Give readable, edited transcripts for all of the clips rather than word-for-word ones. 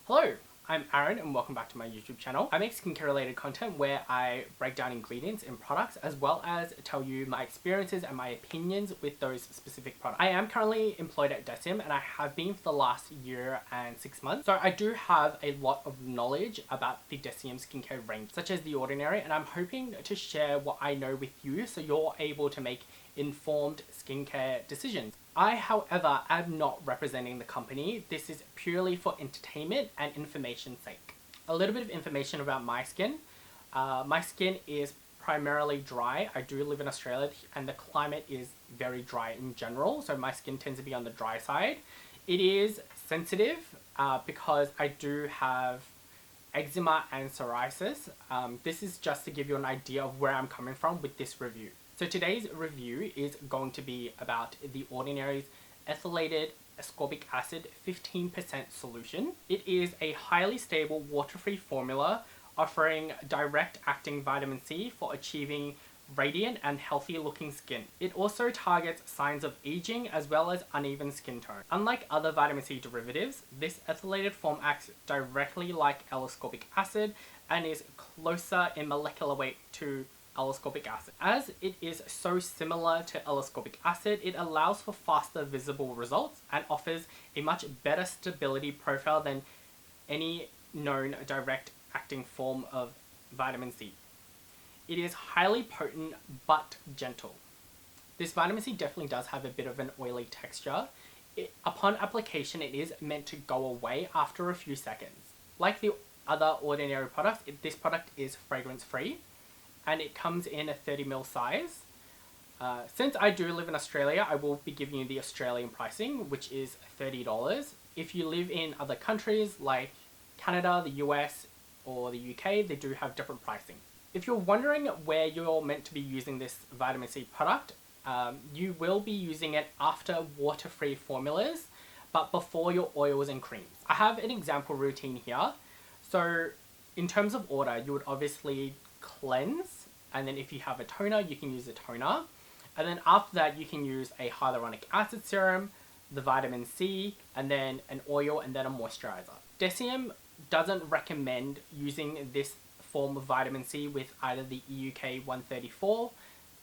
Hello, I'm Aaron and welcome back to my YouTube channel. I make skincare related content where I break down ingredients in products as well as tell you my experiences and my opinions with those specific products. I am currently employed at Deciem and I have been for the last year and 6 months. So I do have a lot of knowledge about the Deciem skincare range, such as The Ordinary, and I'm hoping to share what I know with you so you're able to make informed skincare decisions. I, however, am not representing the company. This is purely for entertainment and information's sake. A little bit of information about my skin. My skin is primarily dry. I do live in Australia and the climate is very dry in general, so my skin tends to be on the dry side. It is sensitive because I do have eczema and psoriasis. This is just to give you an idea of where I'm coming from with this review. So today's review is going to be about The Ordinary's Ethylated Ascorbic Acid 15% solution. It is a highly stable water-free formula offering direct acting vitamin C for achieving radiant and healthy looking skin. It also targets signs of aging as well as uneven skin tone. Unlike other vitamin C derivatives, this ethylated form acts directly like L-ascorbic acid and is closer in molecular weight to L-ascorbic acid. As it is so similar to L-ascorbic acid, it allows for faster visible results and offers a much better stability profile than any known direct acting form of vitamin C. It is highly potent but gentle. This vitamin C definitely does have a bit of an oily texture. Upon application, it is meant to go away after a few seconds. Like the other Ordinary products, this product is fragrance free and it comes in a 30ml size. Since I do live in Australia, I will be giving you the Australian pricing, which is $30. If you live in other countries like Canada, the US, or the UK, they do have different pricing. If you're wondering where you're meant to be using this vitamin C product, you will be using it after water-free formulas, but before your oils and creams. I have an example routine here. So in terms of order, you would obviously cleanse, and then if you have a toner, you can use a toner. And then after that, you can use a hyaluronic acid serum, the vitamin C, and then an oil, and then a moisturizer. Deciem doesn't recommend using this form of vitamin C with either the EUK 134,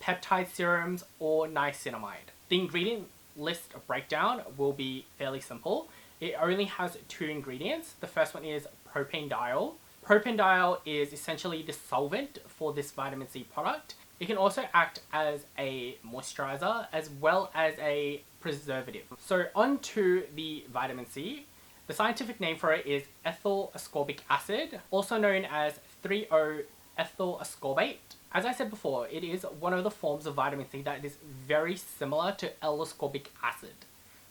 peptide serums, or niacinamide. The ingredient list breakdown will be fairly simple. It only has 2 ingredients. The first one is propanediol. Propanediol is essentially the solvent for this vitamin C product. It can also act as a moisturizer as well as a preservative. So on to the vitamin C. The scientific name for it is ethyl ascorbic acid, also known as 3,0-ethyl ascorbate. As I said before, it is one of the forms of vitamin C that is very similar to L-ascorbic acid,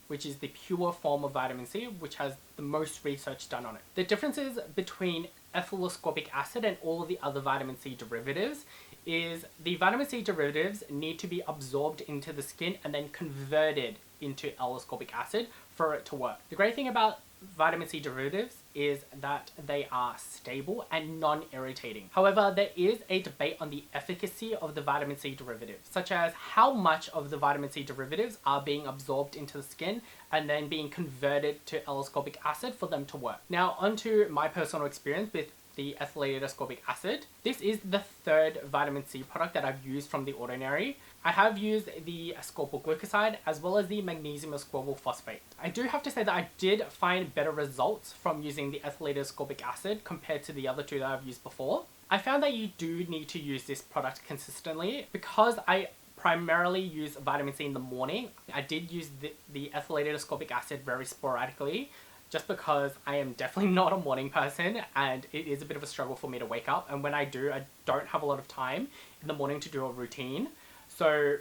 which is the pure form of vitamin C, which has the most research done on it. The differences between ethyl ascorbic acid and all of the other vitamin C derivatives is the vitamin C derivatives need to be absorbed into the skin and then converted into L-ascorbic acid for it to work. The great thing about vitamin C derivatives is that they are stable and non-irritating. However, there is a debate on the efficacy of the vitamin C derivatives, such as how much of the vitamin C derivatives are being absorbed into the skin and then being converted to L-ascorbic acid for them to work. Now, onto my personal experience with the ethylated ascorbic acid. This is the 3rd vitamin C product that I've used from The Ordinary. I have used the ascorbyl glucoside as well as the magnesium ascorbyl phosphate. I do have to say that I did find better results from using the ethylated ascorbic acid compared to the other 2 that I've used before. I found that you do need to use this product consistently because I primarily use vitamin C in the morning. I did use the ethylated ascorbic acid very sporadically, just because I am definitely not a morning person and it is a bit of a struggle for me to wake up. And when I do, I don't have a lot of time in the morning to do a routine. So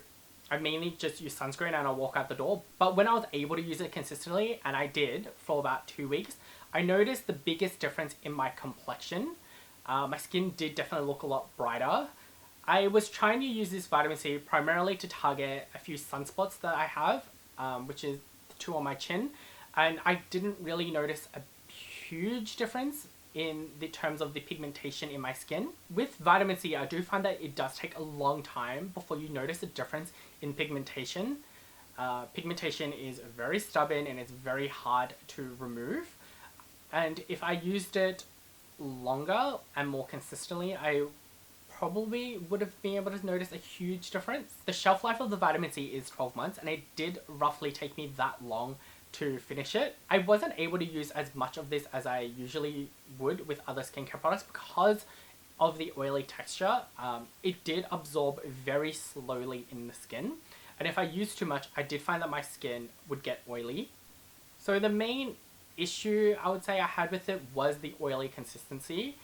I mainly just use sunscreen and I'll walk out the door. But when I was able to use it consistently, and I did for about 2 weeks, I noticed the biggest difference in my complexion. My skin did definitely look a lot brighter. I was trying to use this vitamin C primarily to target a few sunspots that I have, which is 2 on my chin. And I didn't really notice a huge difference in the terms of the pigmentation in my skin. With vitamin C, I do find that it does take a long time before you notice a difference in pigmentation. Pigmentation is very stubborn and it's very hard to remove. And if I used it longer and more consistently, I probably would have been able to notice a huge difference. The shelf life of the vitamin C is 12 months, and it did roughly take me that long to finish it. I wasn't able to use as much of this as I usually would with other skincare products because of the oily texture. It did absorb very slowly in the skin, and if I used too much, I did find that my skin would get oily. So the main issue I would say I had with it was the oily consistency.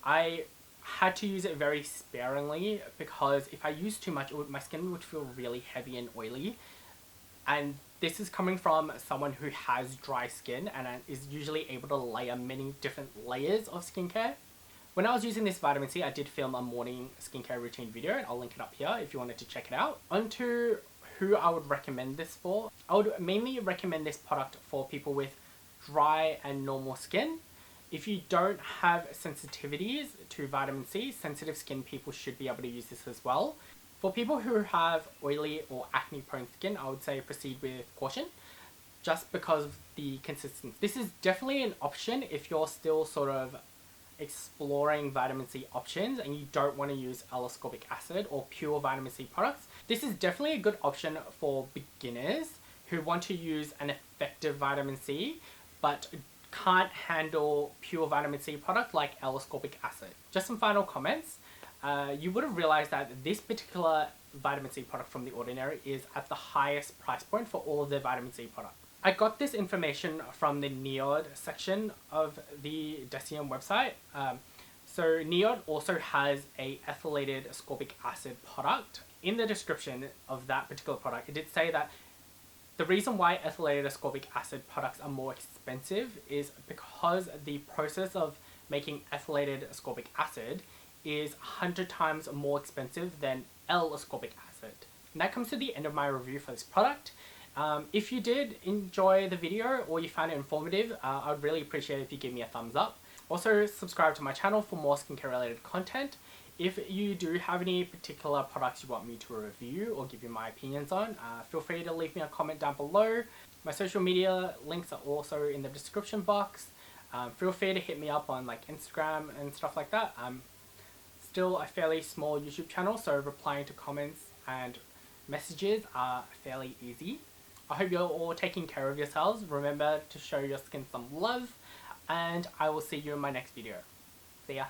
I had to use it very sparingly because if I used too much, my skin would feel really heavy and oily. And this is coming from someone who has dry skin and is usually able to layer many different layers of skincare. When I was using this vitamin C, I did film a morning skincare routine video, and I'll link it up here if you wanted to check it out. Onto who I would recommend this for. I would mainly recommend this product for people with dry and normal skin. If you don't have sensitivities to vitamin C, sensitive skin people should be able to use this as well. For people who have oily or acne prone skin, I would say proceed with caution, just because of the consistency. This is definitely an option if you're still sort of exploring vitamin C options and you don't want to use L-ascorbic acid or pure vitamin C products. This is definitely a good option for beginners who want to use an effective vitamin C but can't handle pure vitamin C product like L-ascorbic acid. Just some final comments. You would have realized that this particular vitamin C product from The Ordinary is at the highest price point for all of their vitamin C products. I got this information from the NIOD section of the Decium website. So NIOD also has a ethylated ascorbic acid product. In the description of that particular product, it did say that the reason why ethylated ascorbic acid products are more expensive is because the process of making ethylated ascorbic acid is 100 times more expensive than L-ascorbic acid. And that comes to the end of my review for this product. If you did enjoy the video or you found it informative, I would really appreciate it if you give me a thumbs up. Also, subscribe to my channel for more skincare related content. If you do have any particular products you want me to review or give you my opinions on, feel free to leave me a comment down below. My social media links are also in the description box. Feel free to hit me up on like Instagram and stuff like that. I'm still a fairly small YouTube channel, so replying to comments and messages are fairly easy. I hope you're all taking care of yourselves. Remember to show your skin some love, and I will see you in my next video. See ya.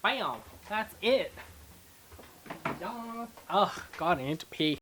Bam! That's it! Yeah. Oh, God, I need to pee.